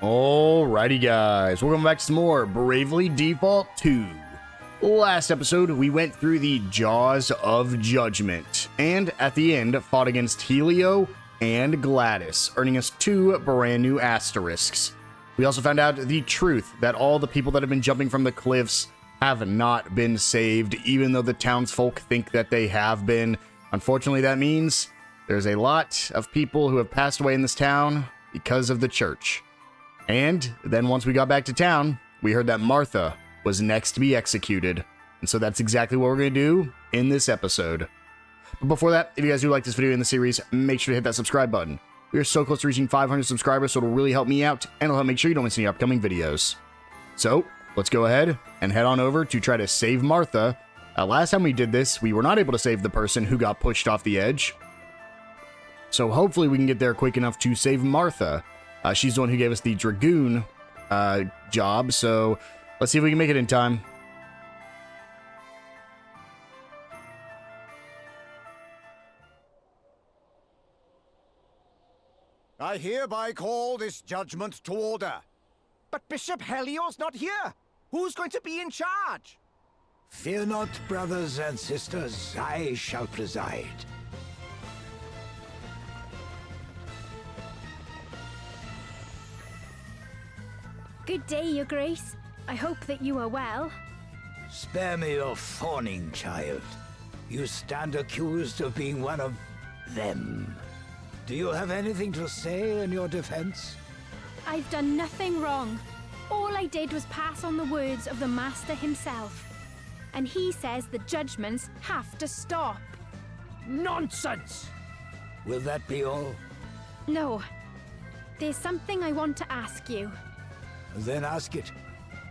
Alrighty guys, welcome back to some more Bravely Default 2. Last episode, we went through the Jaws of Judgment, and at the end, fought against Helio and Gladys, earning us 2 brand new asterisks. We also found out the truth that all the people that have been jumping from the cliffs have not been saved, even though the townsfolk think that they have been. Unfortunately, that means there's a lot of people who have passed away in this town because of the church. And then once we got back to town, we heard that Martha was next to be executed. And so that's exactly what we're going to do in this episode. But before that, if you guys do like this video in the series, make sure to hit that subscribe button. We are so close to reaching 500 subscribers, so it'll really help me out, and it'll help make sure you don't miss any upcoming videos. So, let's go ahead and head on over to try to save Martha. Last time we did this, we were not able to save the person who got pushed off the edge. So hopefully we can get there quick enough to save Martha. She's the one who gave us the Dragoon job, so let's see if we can make it in time. I hereby call this judgment to order. But Bishop Helio's not here. Who's going to be in charge? Fear not, brothers and sisters, I shall preside. Good day, Your Grace. I hope that you are well. Spare me your fawning, child. You stand accused of being one of them. Do you have anything to say in your defense? I've done nothing wrong. All I did was pass on the words of the Master himself. And he says the judgments have to stop. Nonsense! Will that be all? No. There's something I want to ask you. Then ask it.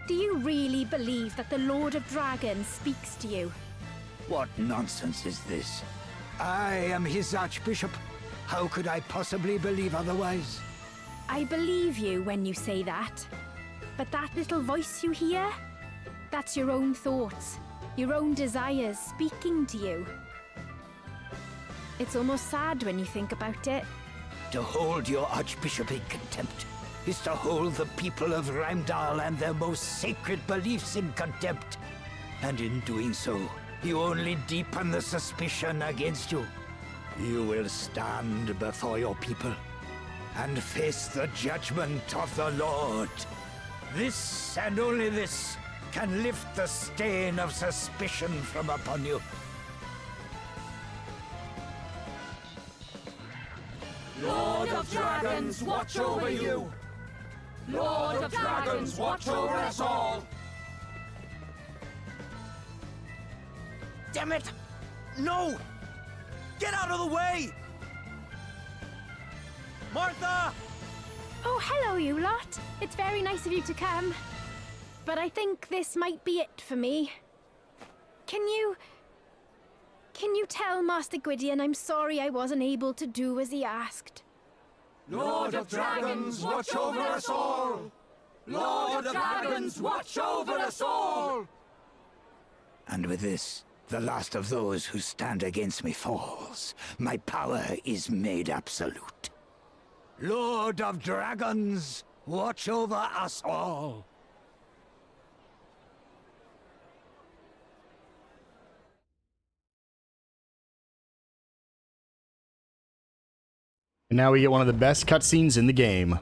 Do you really believe that the Lord of Dragons speaks to you? What nonsense is this? I am his Archbishop. How could I possibly believe otherwise? I believe you when you say that. But that little voice you hear? That's your own thoughts, your own desires speaking to you. It's almost sad when you think about it. To hold your Archbishop in contempt is to hold the people of Rheimdall and their most sacred beliefs in contempt. And in doing so, you only deepen the suspicion against you. You will stand before your people and face the judgment of the Lord. This and only this can lift the stain of suspicion from upon you. Lord of Dragons, watch over you! Lord of Dragons, watch over us all! Damn it! No! Get out of the way! Martha! Oh, hello, you lot. It's very nice of you to come. But I think this might be it for me. Can you tell Master Gwydion I'm sorry I wasn't able to do as he asked? Lord of Dragons, watch over us all! Lord of Dragons, watch over us all! And with this, the last of those who stand against me falls. My power is made absolute. Lord of Dragons, watch over us all. And now we get one of the best cutscenes in the game.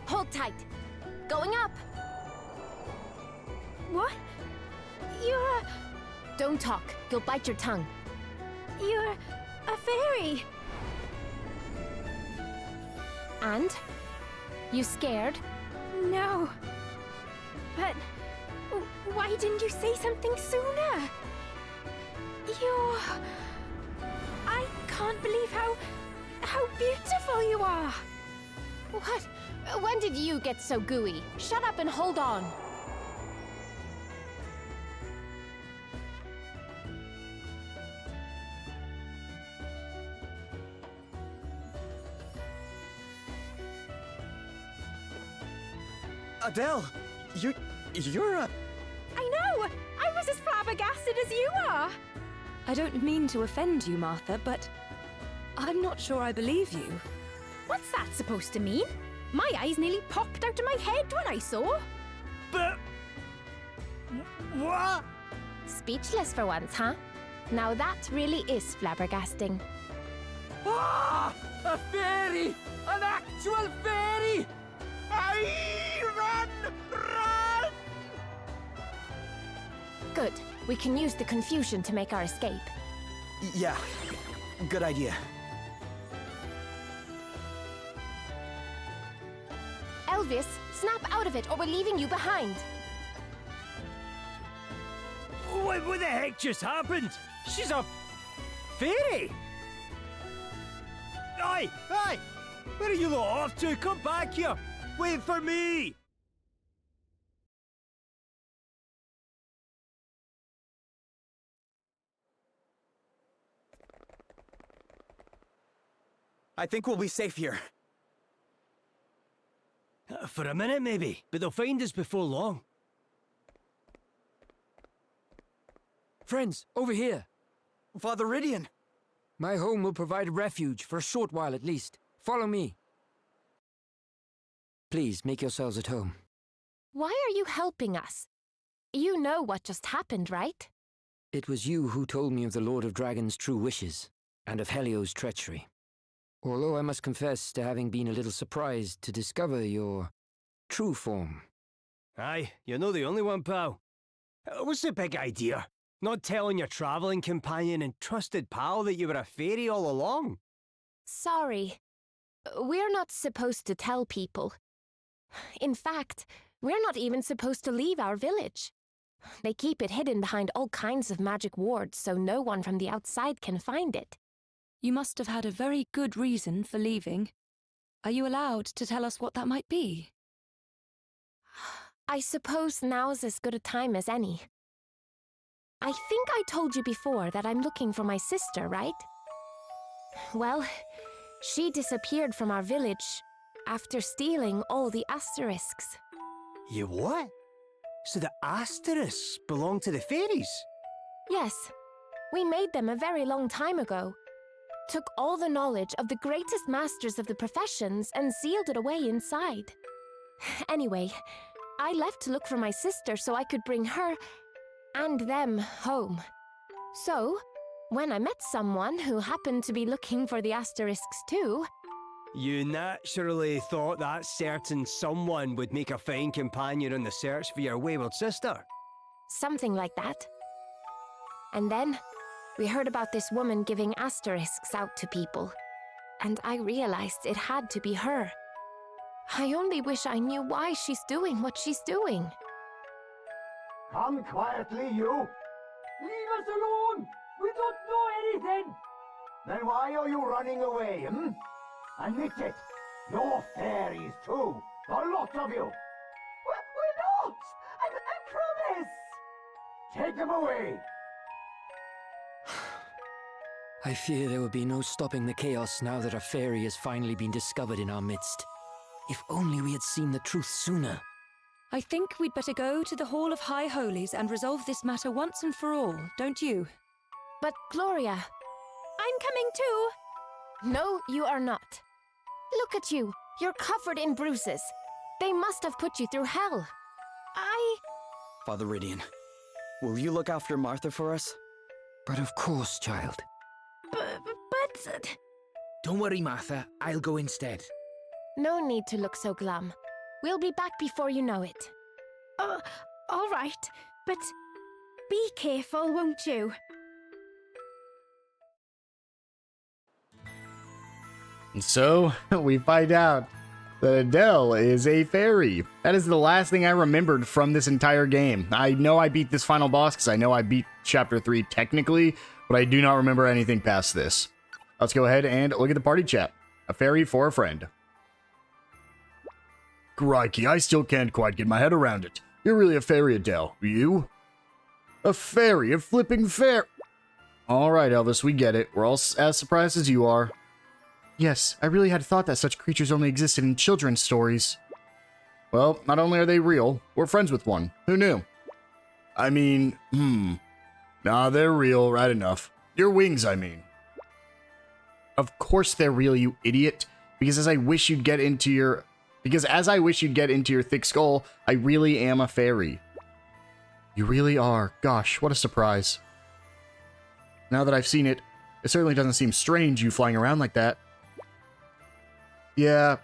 Hold tight. Going up. What? You're a... Don't talk. You'll bite your tongue. You're a fairy. And? You scared? No. But why didn't you say something sooner? I can't believe how beautiful you are. What? When did you get so gooey? Shut up and hold on. Adelle, you're a... I know! I was as flabbergasted as you are! I don't mean to offend you, Martha, but I'm not sure I believe you. What's that supposed to mean? My eyes nearly popped out of my head when I saw. But... What? Speechless for once, huh? Now that really is flabbergasting. Ah! A fairy! An actual fairy! Run! Run! Good. We can use the confusion to make our escape. Yeah, good idea. Elvis, snap out of it or we're leaving you behind. What the heck just happened? She's a... fairy! Aye! Aye! Where are you lot off to? Come back here! Wait for me! I think we'll be safe here. For a minute, maybe, but they'll find us before long. Friends, over here. Father Ridian! My home will provide refuge for a short while at least. Follow me. Please, make yourselves at home. Why are you helping us? You know what just happened, right? It was you who told me of the Lord of Dragon's true wishes, and of Helio's treachery. Although I must confess to having been a little surprised to discover your true form. Aye, you're not the only one, pal. What's the big idea? Not telling your travelling companion and trusted pal that you were a fairy all along? Sorry. We're not supposed to tell people. In fact, we're not even supposed to leave our village. They keep it hidden behind all kinds of magic wards so no one from the outside can find it. You must have had a very good reason for leaving. Are you allowed to tell us what that might be? I suppose now's as good a time as any. I think I told you before that I'm looking for my sister, right? Well, she disappeared from our village after stealing all the asterisks. You what? So the asterisks belong to the fairies? Yes, we made them a very long time ago. Took all the knowledge of the greatest masters of the professions and sealed it away inside. Anyway, I left to look for my sister so I could bring her and them home. So, when I met someone who happened to be looking for the asterisks too... You naturally thought that certain someone would make a fine companion in the search for your wayward sister. Something like that. And then, we heard about this woman giving asterisks out to people. And I realized it had to be her. I only wish I knew why she's doing what she's doing. Come quietly, you. Leave us alone! We don't know anything! Then why are you running away, Admit it. You're fairies too. A lot of you. We're not! I promise! Take them away. I fear there will be no stopping the chaos now that a fairy has finally been discovered in our midst. If only we had seen the truth sooner. I think we'd better go to the Hall of High Holies and resolve this matter once and for all, don't you? But Gloria... I'm coming too! No, you are not. Look at you. You're covered in bruises. They must have put you through hell. Father Ridian, will you look after Martha for us? But of course, child. But... Don't worry, Martha. I'll go instead. No need to look so glum. We'll be back before you know it. all right. But be careful, won't you? And so, we find out that Adelle is a fairy. That is the last thing I remembered from this entire game. I know I beat this final boss because I know I beat Chapter 3 technically, but I do not remember anything past this. Let's go ahead and look at the party chat. A fairy for a friend. Crikey, I still can't quite get my head around it. You're really a fairy, Adelle. You? A fairy, a flipping fair. Alright, Elvis, we get it. We're all as surprised as you are. Yes, I really had thought that such creatures only existed in children's stories. Well, not only are they real, we're friends with one. Who knew? I mean, Nah, they're real, right enough. Your wings, I mean. Of course they're real, you idiot. Because as I wish you'd get into your thick skull, I really am a fairy. You really are. Gosh, what a surprise. Now that I've seen it, it certainly doesn't seem strange you flying around like that. Yeah,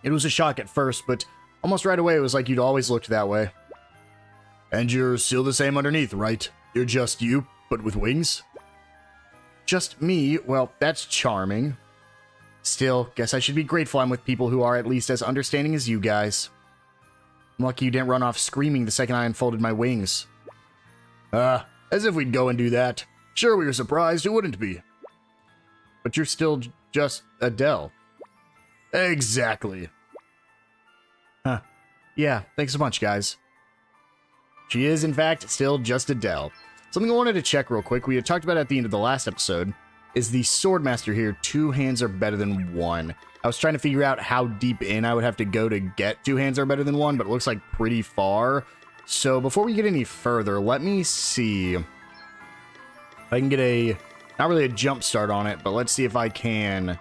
it was a shock at first, but almost right away it was like you'd always looked that way. And you're still the same underneath, right? You're just you, but with wings? Just me? Well, that's charming. Still, guess I should be grateful I'm with people who are at least as understanding as you guys. I'm lucky you didn't run off screaming the second I unfolded my wings. As if we'd go and do that. Sure, we were surprised, who wouldn't be? But you're still just Adelle. Exactly. Huh. Yeah, thanks a bunch, guys. She is, in fact, still just Adelle. Something I wanted to check real quick, we had talked about at the end of the last episode, is the Swordmaster here, 2 hands are better than 1. I was trying to figure out how deep in I would have to go to get 2 hands are better than 1, but it looks like pretty far. So before we get any further, let me see if I can get a, not really a jump start on it, but let's see if I can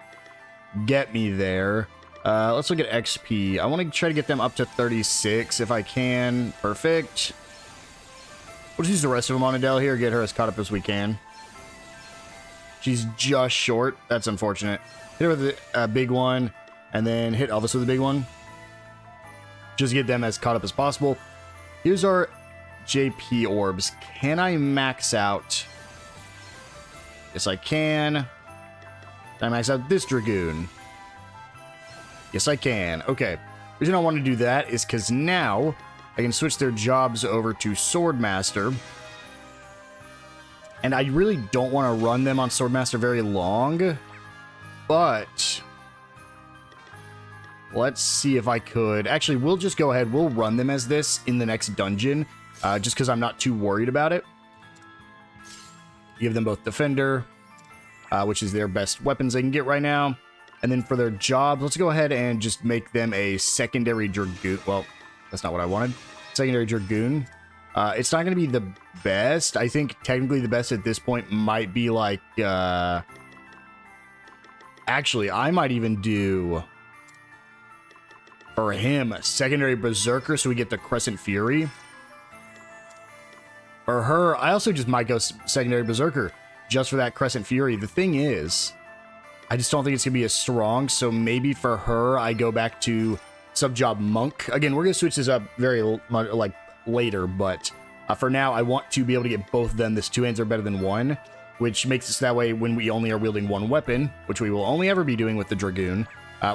get me there. Let's look at XP. I want to try to get them up to 36 if I can. Perfect. We'll just use the rest of them on Adelle here, get her as caught up as we can. She's just short. That's unfortunate. Hit her with a big one, and then hit Elvis with a big one. Just get them as caught up as possible. Here's our JP orbs. Can I max out? Yes, I can. Can I max out this Dragoon? Yes, I can. Okay. The reason I want to do that is because now I can switch their jobs over to Swordmaster. And I really don't want to run them on Swordmaster very long. But let's see if I could. Actually, we'll just go ahead. We'll run them as this in the next dungeon. Just because I'm not too worried about it. Give them both Defender, which is their best weapons they can get right now. And then for their jobs, let's go ahead and just make them a secondary Dragoon. Well, that's not what I wanted. Secondary Dragoon. It's not going to be the best. I think technically the best at this point might be like... Actually, I might even do... For him, secondary Berserker so we get the Crescent Fury. For her, I also just might go secondary Berserker just for that Crescent Fury. The thing is, I just don't think it's going to be as strong, so maybe for her, I go back to Subjob Monk. Again, we're going to switch this up very, like, later, but for now, I want to be able to get both of them. This 2 hands are better than 1, which makes it so that way when we only are wielding 1 weapon, which we will only ever be doing with the Dragoon,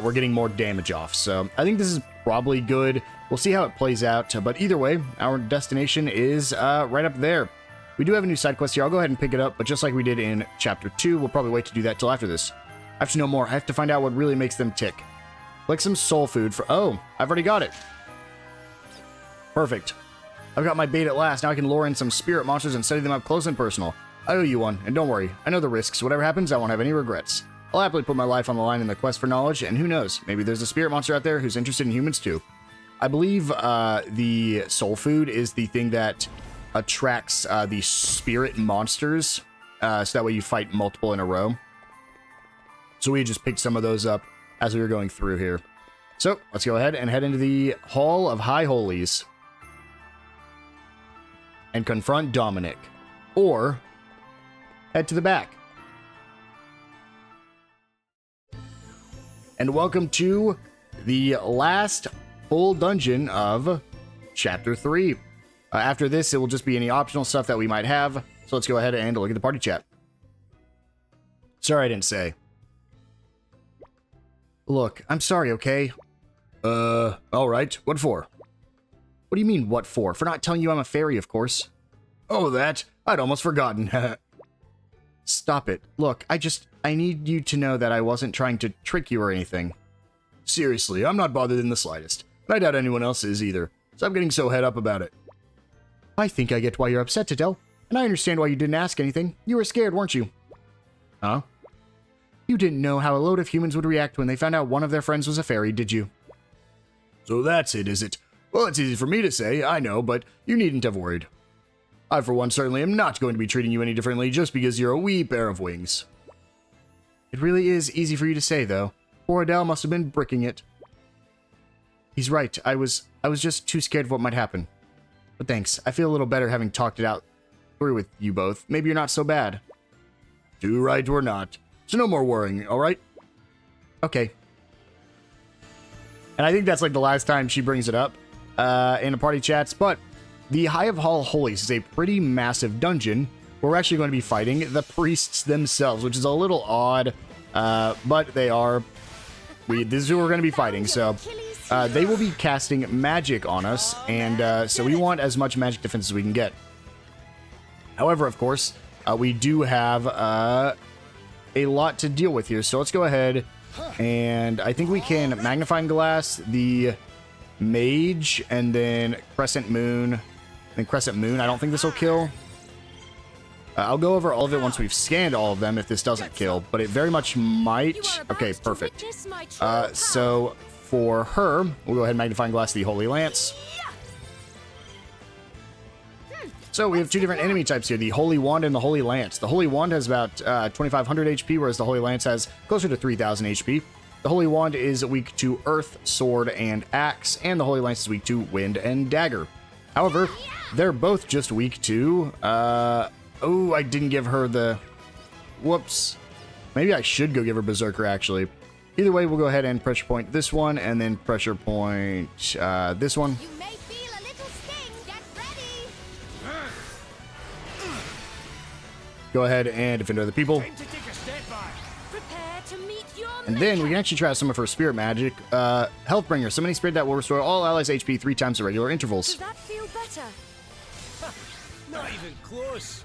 we're getting more damage off. So I think this is probably good. We'll see how it plays out, but either way, our destination is right up there. We do have a new side quest here. I'll go ahead and pick it up, but just like we did in Chapter 2, we'll probably wait to do that till after this. I have to know more. I have to find out what really makes them tick. Like some soul food for... Oh, I've already got it. Perfect. I've got my bait at last. Now I can lure in some spirit monsters and study them up close and personal. I owe you one, and don't worry. I know the risks. Whatever happens, I won't have any regrets. I'll happily put my life on the line in the quest for knowledge, and who knows, maybe there's a spirit monster out there who's interested in humans too. I believe the soul food is the thing that attracts the spirit monsters, so that way you fight multiple in a row. So we just picked some of those up as we were going through here. So let's go ahead and head into the Hall of High Holies and confront Dominic, or head to the back. And welcome to the last full dungeon of Chapter 3. After this, it will just be any optional stuff that we might have. So let's go ahead and look at the party chat. Sorry I didn't say. Look, I'm sorry, okay? Alright. What for? What do you mean, what for? For not telling you I'm a fairy, of course. Oh, that? I'd almost forgotten. Stop it. Look, I need you to know that I wasn't trying to trick you or anything. Seriously, I'm not bothered in the slightest. And I doubt anyone else is either. Stop getting so head up about it. I think I get why you're upset, Adelle. And I understand why you didn't ask anything. You were scared, weren't you? Huh? You didn't know how a load of humans would react when they found out one of their friends was a fairy, did you? So that's it, is it? Well, it's easy for me to say, I know, but you needn't have worried. I, for one, certainly am not going to be treating you any differently just because you're a wee pair of wings. It really is easy for you to say, though. Poor Adelle must have been bricking it. He's right. I was just too scared of what might happen. But thanks. I feel a little better having talked it out through with you both. Maybe you're not so bad. Too right or not. So no more worrying, alright? Okay. And I think that's like the last time she brings it up in the party chats, but the High of All Holies is a pretty massive dungeon where we're actually going to be fighting the priests themselves, which is a little odd, but they are... this is who we're going to be fighting, so... they will be casting magic on us, and so we want as much magic defense as we can get. However, of course, we do have a lot to deal with here, so let's go ahead, and I think we can Magnifying Glass, the Mage, and then Crescent Moon. I don't think this will kill. I'll go over all of it once we've scanned all of them if this doesn't kill, but it very much might. Okay, perfect. So... for her, we'll go ahead and Magnifying Glass the Holy Lance. So we have two different enemy types here, the Holy Wand and the Holy Lance. The Holy Wand has about 2,500 HP, whereas the Holy Lance has closer to 3,000 HP. The Holy Wand is weak to Earth, Sword, and Axe, and the Holy Lance is weak to Wind and Dagger. However, they're both just weak to... oh, I didn't give her the... Whoops. Maybe I should go give her Berserker, actually. Either way, we'll go ahead and pressure point this one, and then pressure point this one. You may feel a little sting. Get ready. Go ahead and defend other people. Prepare to meet your And then we can actually try some of her spirit magic. Healthbringer, summoning spirit that will restore all allies' HP 3 times at regular intervals. Does that feel better? Not even close.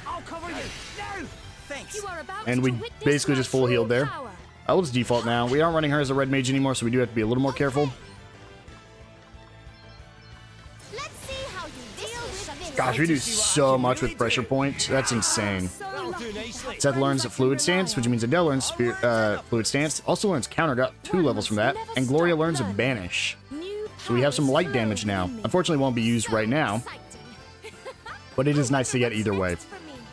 I'll cover you now. Thanks. You are about And to we witness basically my just full true healed there. power. I'll just default now. We aren't running her as a red mage anymore, so we do have to be a little more careful. Let's see how you deal with this. Gosh, we do so much with pressure point. That's insane. That'll do nicely. Seth learns Fluid Stance, which means Adelle learns Fluid Stance. Also learns Counter, got 2 levels from that. And Gloria learns Banish. So we have some light damage now. Unfortunately, won't be used right now, but it is nice to get either way.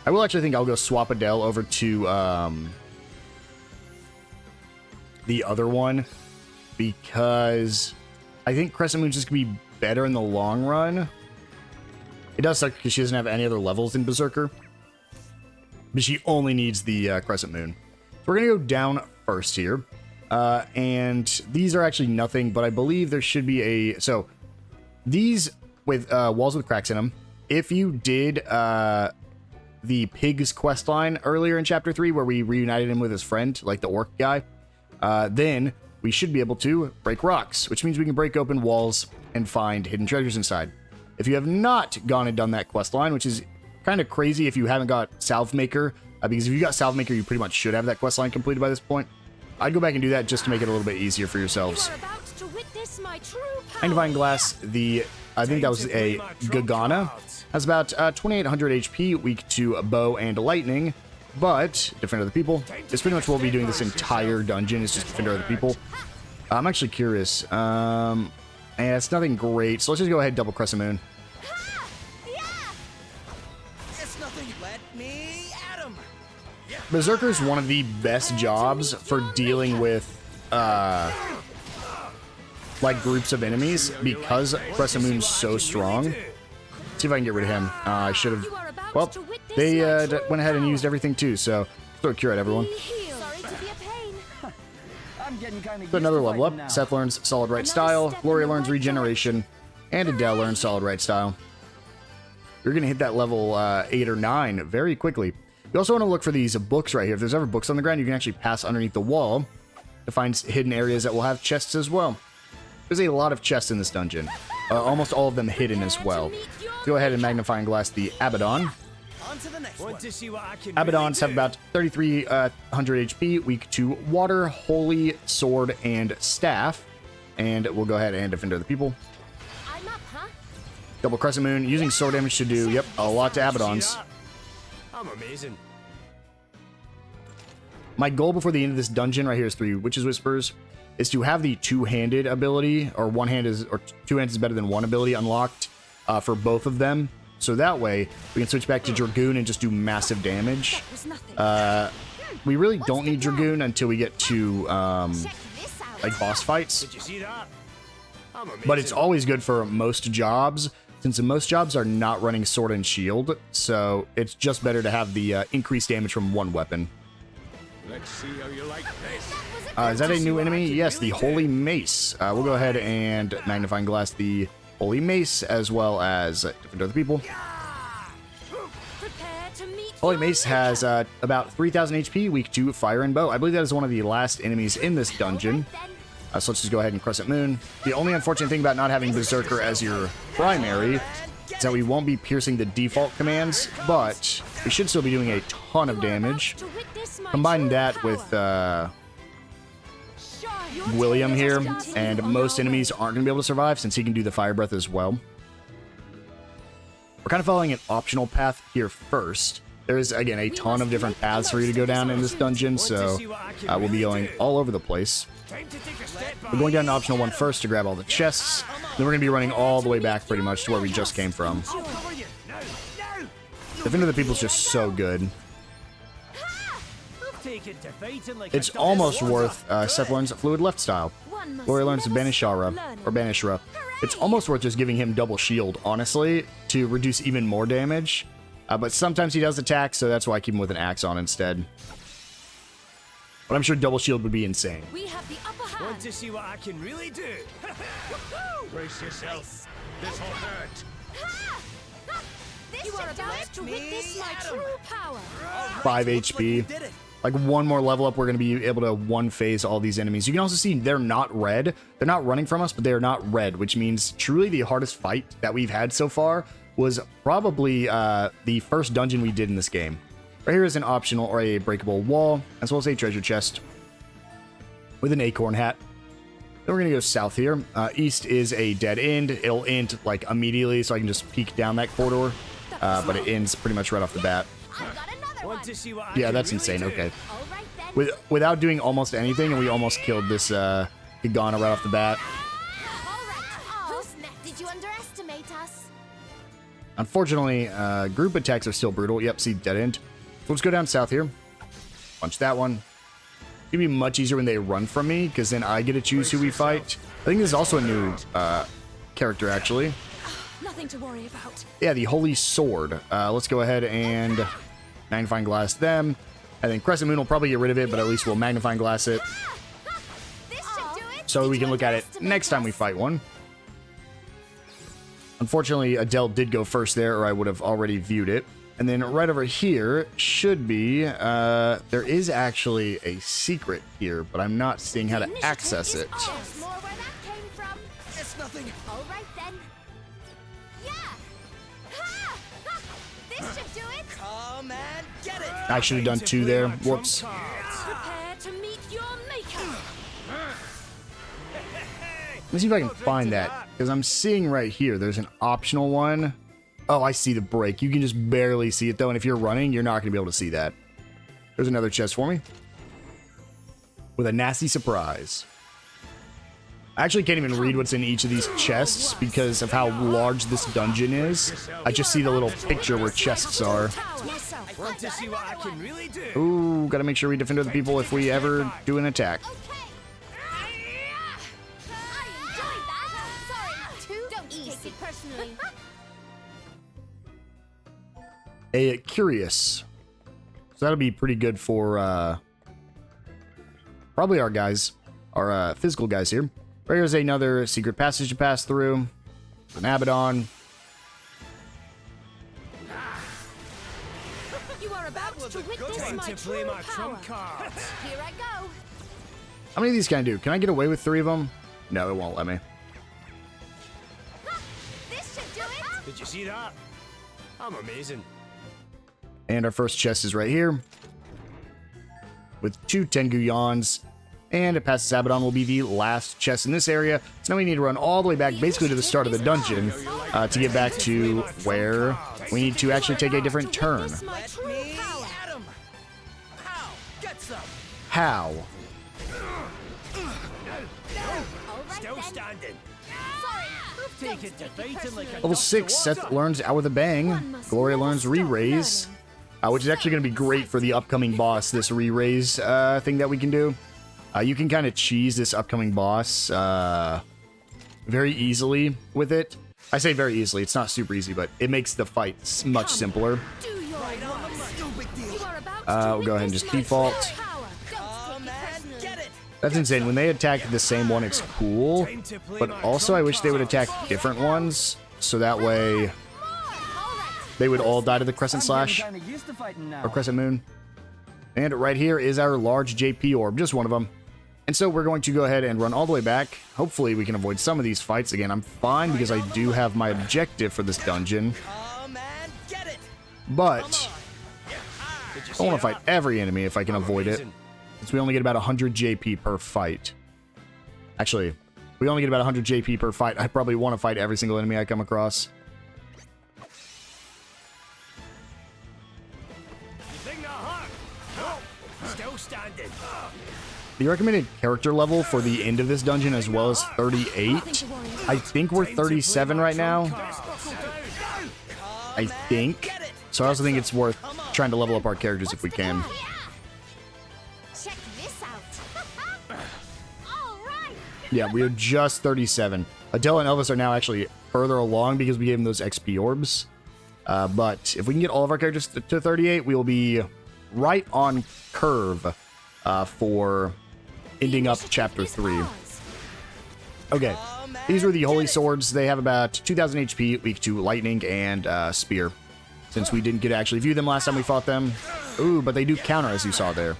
I will actually think I'll go swap Adelle over to the other one, because I think Crescent Moon's just going to be better in the long run. It does suck because she doesn't have any other levels in Berserker, but she only needs the Crescent Moon. So we're going to go down first here, and these are actually nothing, but I believe there should be a... So, these with walls with cracks in them, if you did the Pig's questline earlier in Chapter 3, where we reunited him with his friend, like the orc guy, then we should be able to break rocks, which means we can break open walls and find hidden treasures inside. If you have not gone and done that quest line, which is kind of crazy if you haven't got Salve Maker, because if you got Salve Maker, you pretty much should have that quest line completed by this point. I'd go back and do that just to make it a little bit easier for yourselves. You are about to witness my true power. Magnifying Glass, I think that was a Gagana, has about 2,800 HP, weak to bow and lightning. But defend other people. It's pretty much what we'll be doing this entire dungeon, is just defend other people. I'm actually curious. And it's nothing great, so let's just go ahead and double Crescent Moon. It's nothing. Let me at him. Berserker is one of the best jobs for dealing with like groups of enemies, because Crescent Moon's so strong. Let's see if I can get rid of him. I should have. Well, they went ahead and used everything too, so throw a cure at everyone. Sorry to be a pain. I'm getting kind of So another level up. Seth learns Solid Right Style, Gloria learns Regeneration, and Adelle learns Solid Right Style. You're going to hit that level 8 or 9 very quickly. You also want to look for these books right here. If there's ever books on the ground, you can actually pass underneath the wall to find hidden areas that will have chests as well. There's a lot of chests in this dungeon. Almost all of them hidden as well. Go ahead and Magnifying Glass the Abaddon. Abaddons have about 3,300 HP, weak to Water, Holy, Sword, and Staff. And we'll go ahead and defend other people. I'm up, huh? Double Crescent Moon, using sword damage to do, yep, a lot to Abaddons. I'm amazing. My goal before the end of this dungeon right here is 3 Witches' Whispers. is to have the two-handed ability, or two hands is better than one ability unlocked for both of them. So that way we can switch back to Dragoon and just do massive damage. We really don't need Dragoon until we get to like boss fights. But it's always good for most jobs, since most jobs are not running sword and shield, so it's just better to have the increased damage from one weapon. Let's see how you like this. Is that a new enemy? Yes, the Holy Mace. We'll go ahead and magnifying glass the Holy Mace, as well as different other people. Holy Mace has about 3,000 HP, weak to fire and bow. I believe that is one of the last enemies in this dungeon. So let's just go ahead and Crescent Moon. The only unfortunate thing about not having Berserker as your primary is that we won't be piercing the default commands, but we should still be doing a ton of damage. Combine that with William here, and most enemies aren't going to be able to survive since he can do the Fire Breath as well. We're kind of following an optional path here first. There is, again, a ton of different paths for you to go down in this dungeon, so we'll be going all over the place. We're going down to optional one first to grab all the chests. Then we're going to be running all the way back pretty much to where we just came from. Defend of the People is just so good. It's almost worth Seth learns Fluid Left style. Gloria learns Banishra. It's almost worth just giving him double shield, honestly, to reduce even more damage. But sometimes he does attack, so that's why I keep him with an axe on instead. But I'm sure double shield would be insane. We have the upper hand. Want to see what I can really do? Brace yourself. This will hurt. You are about to witness my true power. 5 HP. Like one more level up, we're going to be able to one-phase all these enemies. You can also see they're not red. They're not running from us, but they're not red, which means truly the hardest fight that we've had so far was probably the first dungeon we did in this game. Right here is an optional or a breakable wall, as well as a treasure chest with an acorn hat. Then we're going to go south here. East is a dead end. It'll end like immediately, so I can just peek down that corridor. But it ends pretty much right off the bat. Yeah, that's insane. Okay. Without doing almost anything, and we almost killed this Higana right off the bat. Did you underestimate us? Unfortunately, group attacks are still brutal. Yep, see, dead end. So let's go down south here. Punch that one. It'd be much easier when they run from me, because then I get to choose who we fight. I think this is also a new character, actually. Nothing to worry about. Yeah, the Holy Sword. Let's go ahead and magnifying glass them. I think Crescent Moon will probably get rid of it, but at least we'll magnifying glass it. So we can look at it next time we fight one. Unfortunately, Adelle did go first there, or I would have already viewed it. And then right over here should be, there is actually a secret here, but I'm not seeing how to access it. It's nothing. All right then. This should do it. Come and get it. I should have done two there. Whoops. Prepare to meet your maker. Let me see if I can find that, because I'm seeing right here, there's an optional one. Oh, I see the break. You can just barely see it, though, and if you're running, you're not going to be able to see that. There's another chest for me. With a nasty surprise. I actually can't even read what's in each of these chests because of how large this dungeon is. I just see the little picture where chests are. Want to see what I can really do? Ooh, gotta make sure we defend other people if we ever do an attack. A Curious. So that'll be pretty good for probably our guys, our physical guys here. Right here's another secret passage to pass through. An Abaddon. You are about to witness my true power. Here I go. How many of these can I do? Can I get away with 3 of them? No, it won't let me. This should do it. Did you see that? I'm amazing. And our first chest is right here. With 2 Tengu Yawns. And it passes Abaddon will be the last chest in this area. So now we need to run all the way back basically to the start of the dungeon to get back to where we need to actually take a different turn. How? Level 6, Seth learns Out with a Bang. Gloria learns Re-Raise, which is actually going to be great for the upcoming boss, this Re-Raise thing that we can do. You can kind of cheese this upcoming boss very easily with it. I say very easily, it's not super easy, but it makes the fight much simpler. We'll go ahead and just default. That's insane. When they attack the same one, it's cool. But also, I wish they would attack different ones, so that way they would all die to the Crescent Slash. Or Crescent Moon. And right here is our large JP orb, just one of them. And so we're going to go ahead and run all the way back. Hopefully we can avoid some of these fights. Again, I'm fine because I do have my objective for this dungeon. But I want to fight every enemy if I can avoid it. Since we only get about 100 JP per fight. Actually, we only get about 100 JP per fight. I probably want to fight every single enemy I come across. The recommended character level for the end of this dungeon as well as 38. I think we're 37 right now. I think. So I also think it's worth trying to level up our characters if we can. Yeah, we are just 37. Adelle and Elvis are now actually further along because we gave them those XP orbs. But if we can get all of our characters to 38, we will be right on curve for ending up Chapter 3. Okay, these were the Holy Swords. They have about 2,000 HP, weak to Lightning and Spear. Since we didn't get to actually view them last time we fought them. Ooh, but they do counter, as you saw there.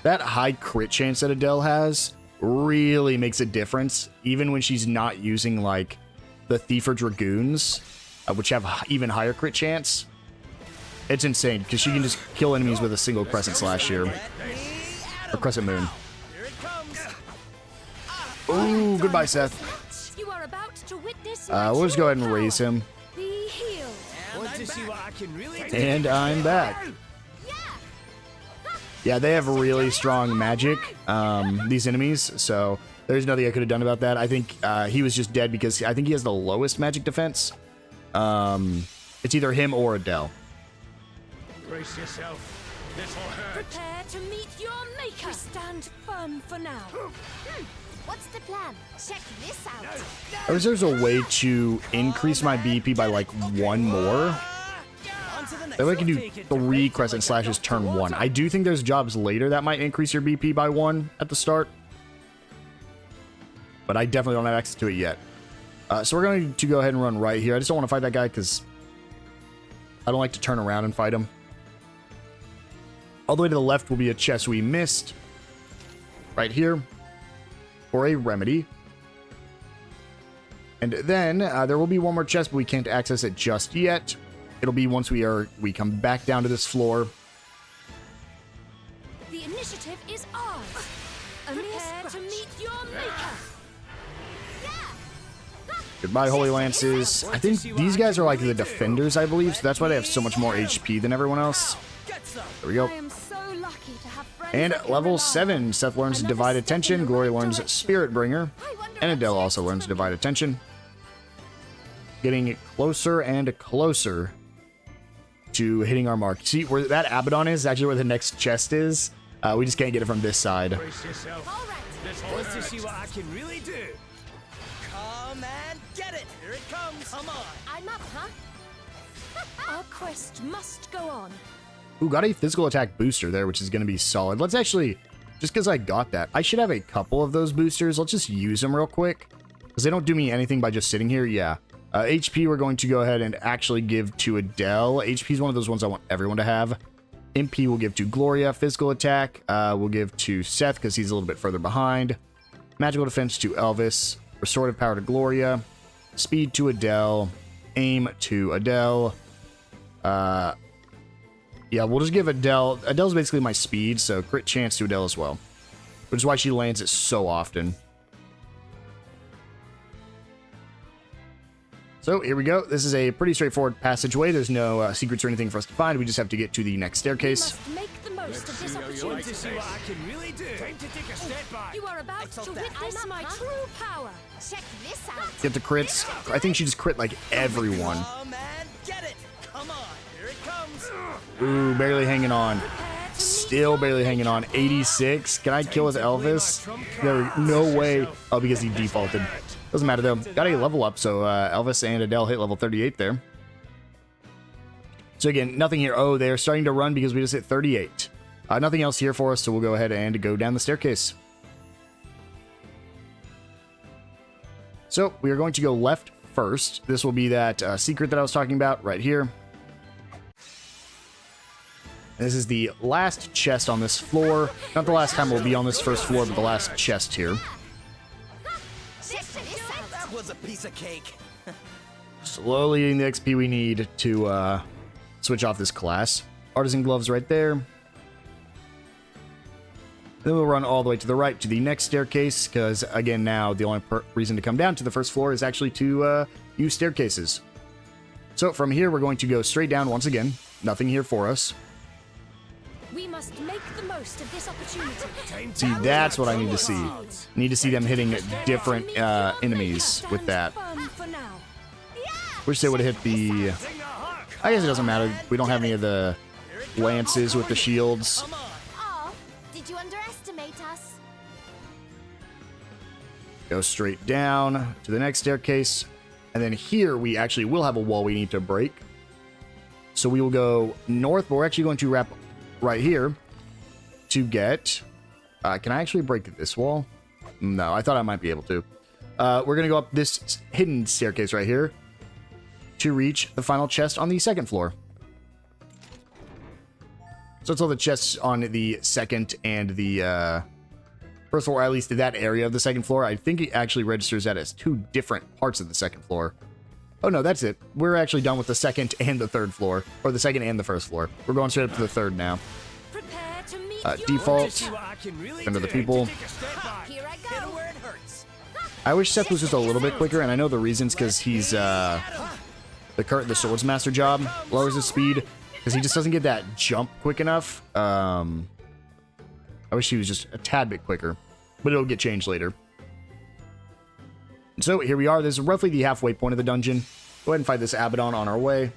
That high crit chance that Adelle has really makes a difference, even when she's not using, like, the Thief or Dragoons, which have even higher crit chance. It's insane, because she can just kill enemies with a single Crescent Slash here. Or Crescent Moon. Ooh, goodbye, Seth. We'll just go ahead and raise him. And I'm back. Yeah, they have really strong magic, these enemies, so there's nothing I could have done about that. I think he was just dead because I think he has the lowest magic defense. It's either him or Adelle. Brace yourself. This'll hurt. Prepare to meet your maker. We stand firm for now. What's the plan? Check this out. I wish there's a way to increase my BP by like one more. That way I can do 3 Crescent Slashes turn 1. I do think there's jobs later that might increase your BP by 1 at the start. But I definitely don't have access to it yet. So we're going to go ahead and run right here. I just don't want to fight that guy because I don't like to turn around and fight him. All the way to the left will be a chest we missed. Right here. For a remedy. And then there will be one more chest, but we can't access it just yet. It'll be once we come back down to this floor. The initiative is ours. Prepare to meet your maker. Goodbye, Holy Lances. I think these guys are like the defenders, I believe, so that's why they have so much more HP than everyone else. There we go. And level 7, Seth learns Divide Attention, Gloria learns Spirit Bringer, and Adelle also learns Divide Attention. Getting closer and closer to hitting our mark. See, where that Abaddon is actually where the next chest is. We just can't get it from this side. Brace yourself. Let's just see what I can really do. Come and get it. Here it comes. Come on. I'm up, huh? Our quest must go on. Ooh, got a physical attack booster there, which is going to be solid. Let's actually, just because I got that, I should have a couple of those boosters. Let's just use them real quick. Because they don't do me anything by just sitting here. Yeah. HP we're going to go ahead and actually give to Adelle. HP is one of those ones I want everyone to have. MP we'll give to Gloria. Physical attack we'll give to Seth because he's a little bit further behind. Magical defense to Elvis. Restorative power to Gloria. Speed to Adelle. Aim to Adelle. Yeah, we'll just give Adelle. Adelle's basically my speed, so crit chance to Adelle as well. Which is why she lands it so often. So here we go. This is a pretty straightforward passageway. There's no secrets or anything for us to find. We just have to get to the next staircase. We must make the most of this Want opportunity. to see what I can really do? Time to take a step back. You are about to witness my true power. Check this out. Get the crits. I think she just crit like everyone. Oh man, get it! Come on, here it comes! Ooh, barely hanging on. Still barely hanging on. 86. Can I kill with Elvis? No way. Oh, because he defaulted. Doesn't matter though. Got a level up, so Elvis and Adelle hit level 38 there. So again, nothing here. Oh, they're starting to run because we just hit 38. Nothing else here for us, so we'll go ahead and go down the staircase. So we are going to go left first. This will be that secret that I was talking about right here. This is the last chest on this floor. Not the last time we'll be on this first floor, but the last chest here. That was a piece of cake. Slowly getting the XP we need to switch off this class. Artisan gloves right there. Then we'll run all the way to the right to the next staircase, because again now the only reason to come down to the first floor is actually to use staircases. So from here we're going to go straight down once again. Nothing here for us. We must make the most of this opportunity. See, that's what I need to see. I need to see them hitting different enemies with that. Wish they would have hit the... I guess it doesn't matter. We don't have any of the lances with the shields. Oh, did you underestimate us? Go straight down to the next staircase. And then here we actually will have a wall we need to break. So we will go north, but we're actually going to wrap right here to get... can I actually break this wall? No, I thought I might be able to. We're going to go up this hidden staircase right here to reach the final chest on the second floor. So it's all the chests on the second and the first floor, or at least that area of the second floor. I think it actually registers that as two different parts of the second floor. Oh no, that's it. We're actually done with the second and the third floor, or the second and the first floor. We're going straight up to the third now. Default, under the people. Here I go. I wish Seth was just a little bit quicker, and I know the reason's because he's the Swordsmaster job lowers his speed because he just doesn't get that jump quick enough. I wish he was just a tad bit quicker, but it'll get changed later. So here we are. This is roughly the halfway point of the dungeon. Go ahead and fight this Abaddon on our way.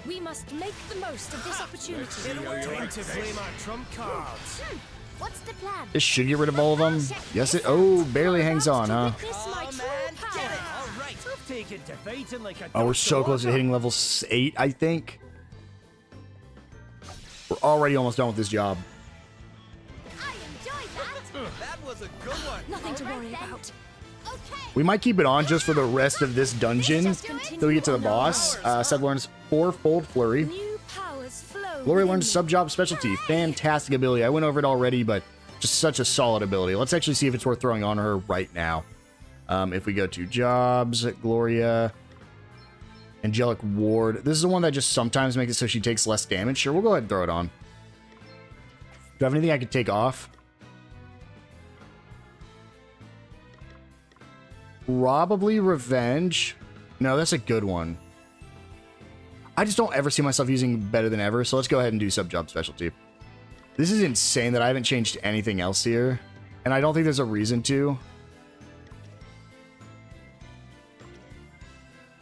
We must make the most of this opportunity. Time to play my trump cards. What's the plan? This should get rid of all of them. Yes, it... Oh, barely hangs on, huh? Oh, we're so close to hitting level 8, I think. We're already almost done with this job. I enjoyed that. That was a good one. Nothing to worry about. We might keep it on just for the rest of this dungeon until we get to the boss. Seth learns fourfold flurry. Gloria learns sub-job specialty. Fantastic ability. I went over it already, but just such a solid ability. Let's actually see if it's worth throwing on her right now. If we go to jobs, Gloria, Angelic Ward. This is the one that just sometimes makes it so she takes less damage. Sure, we'll go ahead and throw it on. Do I have anything I could take off? Probably Revenge. No, that's a good one. I just don't ever see myself using better than ever, so let's go ahead and do sub-job specialty. This is insane that I haven't changed anything else here, and I don't think there's a reason to.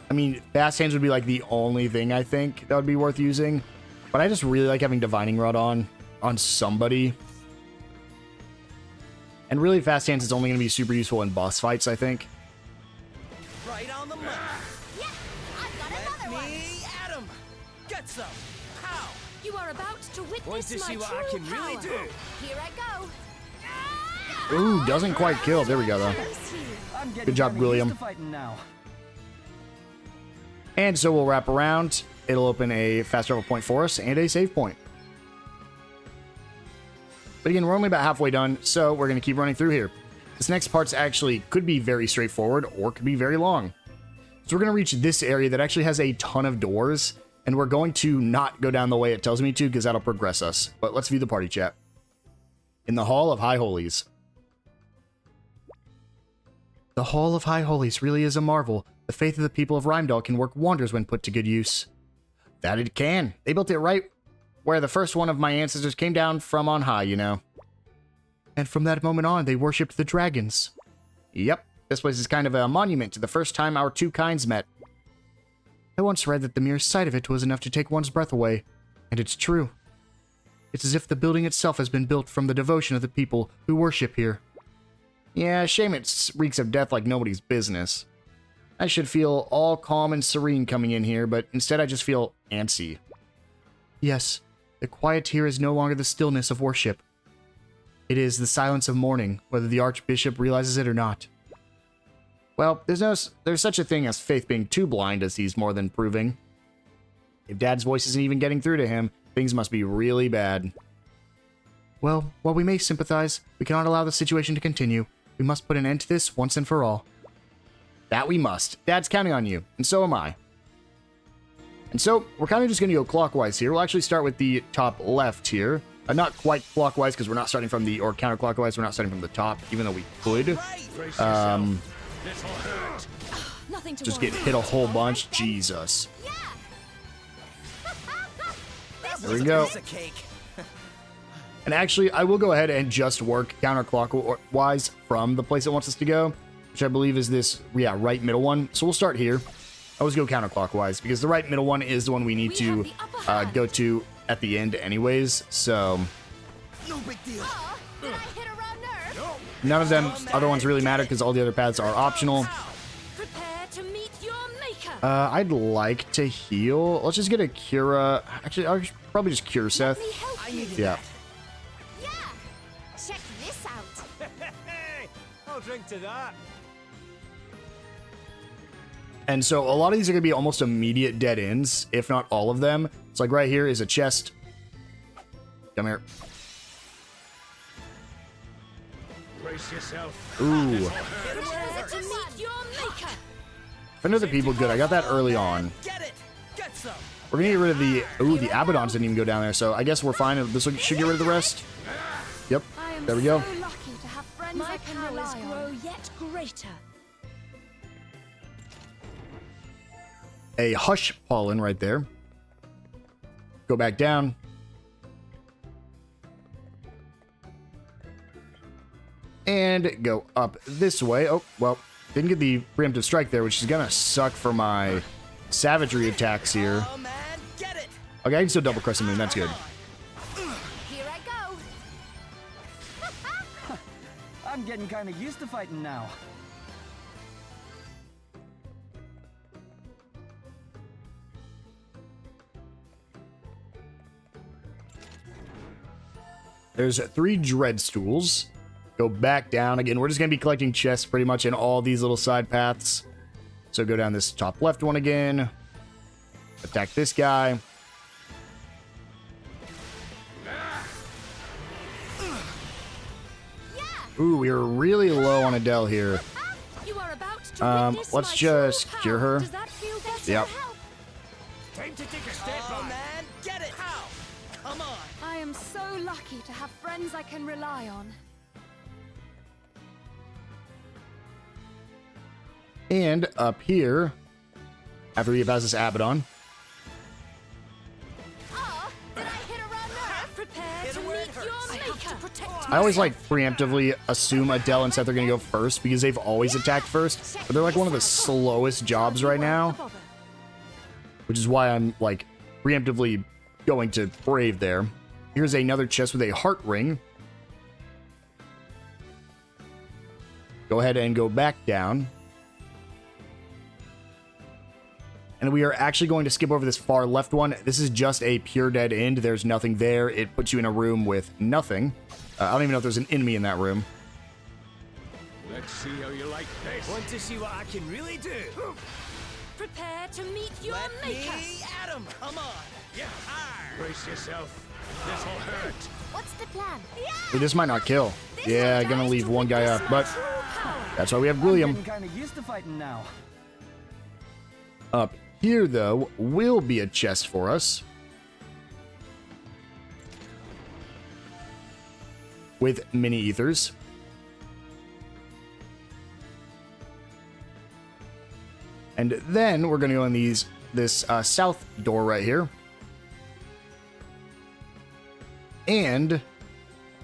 I mean, Fast Hands would be like the only thing I think that would be worth using, but I just really like having Divining Rod on somebody. And really, Fast Hands is only going to be super useful in boss fights, I think. Right on the mark. Yeah, I've got another one. At him. Get some. Pow. You are about to witness Want to see my what I true can really power. do? Here I go. Ooh, doesn't quite kill. There we go, though. Good job, William. And so we'll wrap around. It'll open a fast travel point for us and a save point. But again, we're only about halfway done, so we're going to keep running through here. This next part's actually could be very straightforward or could be very long. So we're going to reach this area that actually has a ton of doors, and we're going to not go down the way it tells me to because that'll progress us. But let's view the party chat. In the Hall of High Holies. The Hall of High Holies really is a marvel. The faith of the people of Rheimdall can work wonders when put to good use. That it can. They built it right where the first one of my ancestors came down from on high, you know. And from that moment on, they worshipped the dragons. Yep, this place is kind of a monument to the first time our two kinds met. I once read that the mere sight of it was enough to take one's breath away, and it's true. It's as if the building itself has been built from the devotion of the people who worship here. Yeah, shame it reeks of death like nobody's business. I should feel all calm and serene coming in here, but instead I just feel antsy. Yes, the quiet here is no longer the stillness of worship. It is the silence of mourning, whether the Archbishop realizes it or not. Well, there's such a thing as faith being too blind, as he's more than proving. If Dad's voice isn't even getting through to him, things must be really bad. Well, while we may sympathize, we cannot allow the situation to continue. We must put an end to this once and for all. That we must. Dad's counting on you, and so am I. And so, we're kind of just going to go clockwise here. We'll actually start with the top left here. Not quite clockwise, because we're not starting from the, or counterclockwise, we're not starting from the top, even though we could. Just get hit a whole bunch. Jesus. There we go. And actually, I will go ahead and just work counterclockwise from the place it wants us to go, which I believe is this, yeah, right middle one. So we'll start here. I always go counterclockwise, because the right middle one is the one we need to go to at the end anyways, so... No big deal. Did I hit a raw nerve? None of them other ones really matter, because all the other paths are optional. Prepare to meet your maker. I'd like to heal. Let's just get a Cura. Actually, I'll probably just cure Seth. Yeah. Yeah. Check this out. Hey, I'll drink to that. And so a lot of these are going to be almost immediate dead ends, if not all of them. It's like right here is a chest. Come here. Brace yourself. Ooh. Prepare to meet your maker. Fend of the people, good. I got that early on. Get it. Get some. We're going to get rid of the... Ooh, the Abaddons didn't even go down there, so I guess we're fine. This should get rid of the rest. Yep. There we go. So lucky to have friends My I can powers rely grow on. yet greater. A Hush Pollen right there. Go back down. And go up this way. Oh, well, didn't get the preemptive strike there, which is gonna suck for my savagery attacks here. Oh man, get it. Okay, I can still double crescent moon, that's good. Here I go. I'm getting kind of used to fighting now. There's 3 dread stools. Go back down. Again, we're just going to be collecting chests pretty much in all these little side paths. So go down this top left one again. Attack this guy. Ooh, we are really low on Adelle here. You are about to witness Let's my just true cure power. her. Does that feel better? Yep. Time to take a step back. Man, get it. How? Come on. I am so lucky to have friends I can rely on. And up here, after we get past this Abaddon, Oh, did I hit a raw nerve? Prepare to meet your maker. I always like preemptively assume Adelle and Seth are going to go first because they've always attacked first, but they're like one of the slowest jobs right now, which is why I'm like preemptively going to Brave there. Here's another chest with a heart ring. Go ahead and go back down. And we are actually going to skip over this far left one. This is just a pure dead end. There's nothing there. It puts you in a room with nothing. I don't even know if there's an enemy in that room. Let's see how you like this. Want to see what I can really do? Prepare to meet your Let maker. me at him. Come on. Yeah. Brace yourself. This'll hurt. What's the plan? But this might not kill. Yeah, gonna leave one guy up, but that's why we have William. Getting kind of used to fighting now. Up here, though, will be a chest for us. With mini ethers. And then we're going to go in this south door right here. And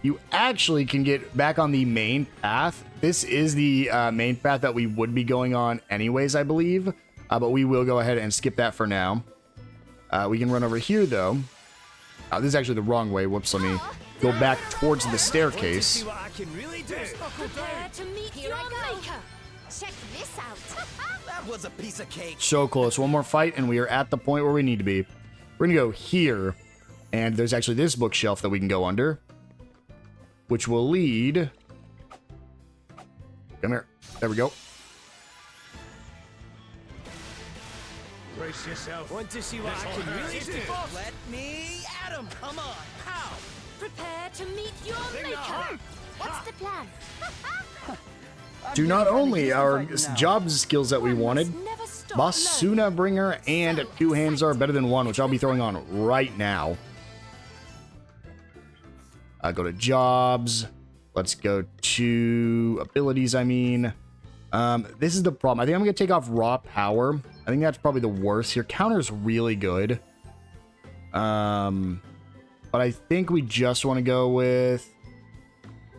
you actually can get back on the main path. This is the main path that we would be going on anyways, I believe. But we will go ahead and skip that for now. We can run over here, though. This is actually the wrong way. Whoops, let me go back towards the staircase. Prepare to meet your maker. Check this out. That was a piece of cake. So close. One more fight, and we are at the point where we need to be. We're going to go here, and there's actually this bookshelf that we can go under, which will lead... Come here. There we go. Brace yourself. Want to see what I can really do? Let me at him. Come on. Pow. Prepare to meet your maker. What's the plan? To not only our job skills that we wanted, Basuna Bringer and Two Hands Are better than one, which I'll be throwing on right now. Go to jobs. Let's go to abilities, I mean. This is the problem. I think I'm going to take off raw power. I think that's probably the worst here. Counter's really good. But I think we just want to go with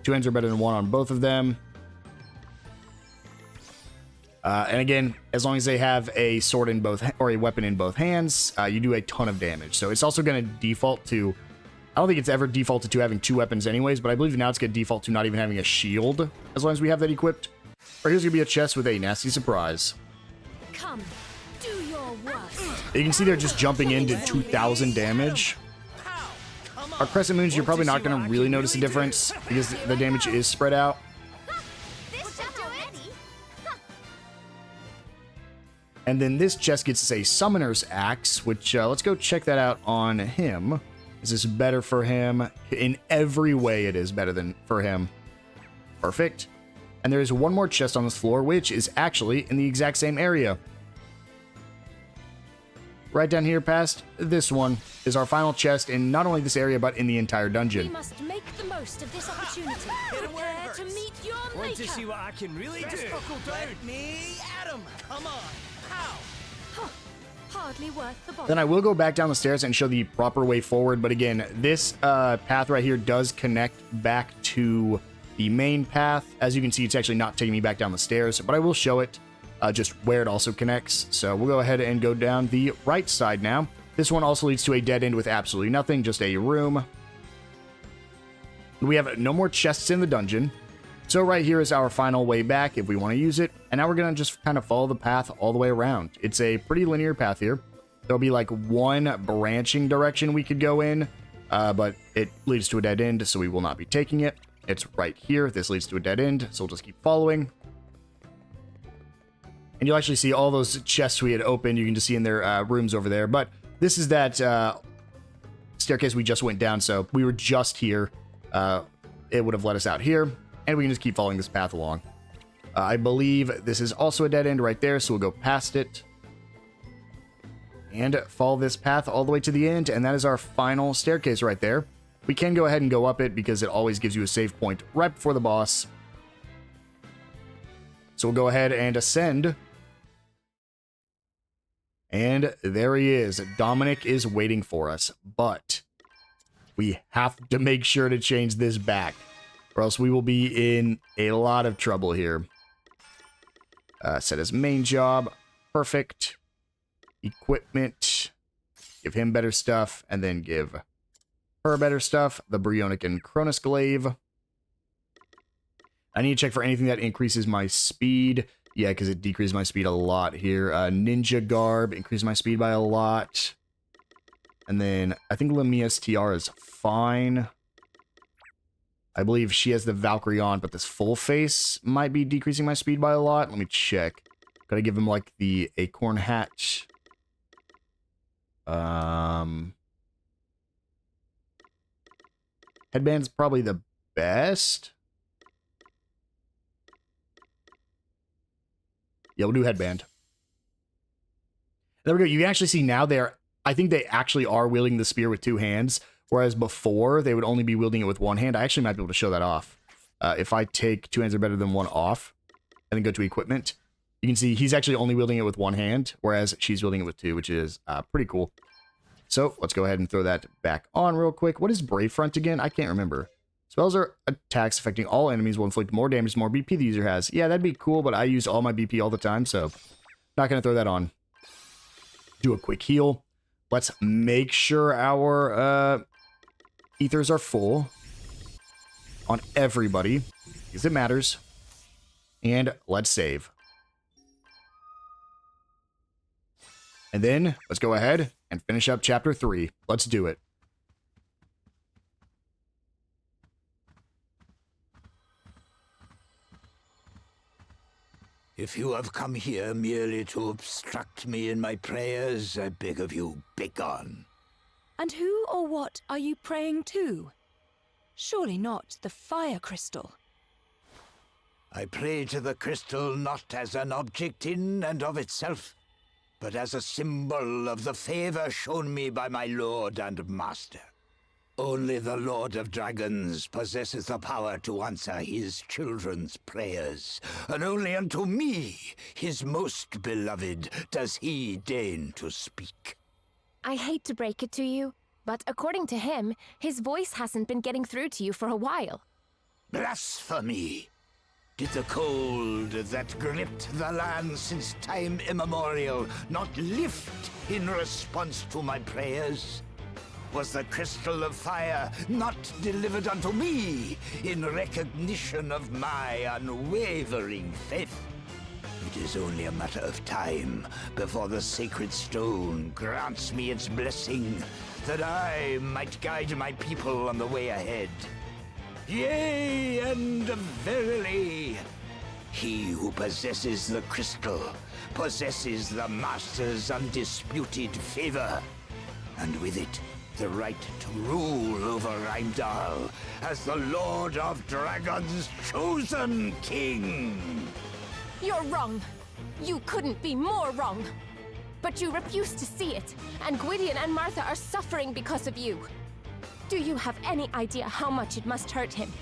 Two Hands Are better than one on both of them. And again, as long as they have a sword in both, or a weapon in both hands, you do a ton of damage. So it's also going to default to, I don't think it's ever defaulted to having two weapons anyways, but I believe now it's going to default to not even having a shield, as long as we have that equipped. Or here's going to be a chest with a nasty surprise. Come, do your worst. You can see they're just jumping into 2,000 damage. Our Crescent Moons, you're probably not going to really notice a difference, because the damage is spread out. And then this chest gets us a Summoner's Axe, which let's go check that out on him. Is this better for him? In every way it is better than for him. Perfect. And there is one more chest on this floor, which is actually in the exact same area. Right down here past this one is our final chest in not only this area, but in the entire dungeon. We must make the most of this opportunity. Prepare to meet your maker. Want to see what I can really do? Let me at him. Come on. Hardly worth the bother. Then I will go back down the stairs and show the proper way forward. But again, this path right here does connect back to the main path. As you can see, it's actually not taking me back down the stairs, but I will show it just where it also connects. So we'll go ahead and go down the right side now. This one also leads to a dead end with absolutely nothing, just a room. We have no more chests in the dungeon. So right here is our final way back if we want to use it. And now we're going to just kind of follow the path all the way around. It's a pretty linear path here. There'll be like one branching direction we could go in, but it leads to a dead end, so we will not be taking it. It's right here. This leads to a dead end, so we'll just keep following. And you'll actually see all those chests we had opened. You can just see in their rooms over there. But this is that staircase we just went down, so we were just here. It would have led us out here. And we can just keep following this path along. I believe this is also a dead end right there, so we'll go past it. And follow this path all the way to the end, and that is our final staircase right there. We can go ahead and go up it, because it always gives you a save point right before the boss. So we'll go ahead and ascend. And there he is. Dominic is waiting for us, but we have to make sure to change this back, or else we will be in a lot of trouble here. Set his main job. Perfect. Equipment. Give him better stuff, and then give her better stuff. The Bryonic and Cronus Glaive. I need to check for anything that increases my speed. Yeah, because it decreases my speed a lot here. Ninja Garb increases my speed by a lot. And then I think Lamia's TR is fine. I believe she has the Valkyrie on, but this full face might be decreasing my speed by a lot. Let me check. Gotta give him like the acorn hat. Headband's probably the best. Yeah, we'll do headband. There we go. You can actually see now I think they actually are wielding the spear with two hands, whereas before they would only be wielding it with one hand. I actually might be able to show that off. If I take Two Hands Are Better Than One off, and then go to equipment, you can see he's actually only wielding it with one hand, whereas she's wielding it with two, which is pretty cool. So let's go ahead and throw that back on real quick. What is Brave Front again? I can't remember. Spells are attacks affecting all enemies will inflict more damage the more BP the user has. Yeah, that'd be cool, but I use all my BP all the time, so not going to throw that on. Do a quick heal. Let's make sure our ethers are full on everybody, because it matters. And let's save. And then let's go ahead and finish up chapter 3. Let's do it. If you have come here merely to obstruct me in my prayers, I beg of you, begone. And who or what are you praying to? Surely not the fire crystal. I pray to the crystal not as an object in and of itself, but as a symbol of the favor shown me by my lord and master. Only the Lord of Dragons possesses the power to answer his children's prayers, and only unto me, his most beloved, does he deign to speak. I hate to break it to you, but according to him, his voice hasn't been getting through to you for a while. Blasphemy! Did the cold that gripped the land since time immemorial not lift in response to my prayers? Was the crystal of fire not delivered unto me in recognition of my unwavering faith? It is only a matter of time before the sacred stone grants me its blessing, that I might guide my people on the way ahead. Yea, and verily, he who possesses the crystal possesses the Master's undisputed favor, and with it, the right to rule over Heimdall as the Lord of Dragons' chosen king. You're wrong. You couldn't be more wrong. But you refuse to see it, and Gwydion and Martha are suffering because of you. Do you have any idea how much it must hurt him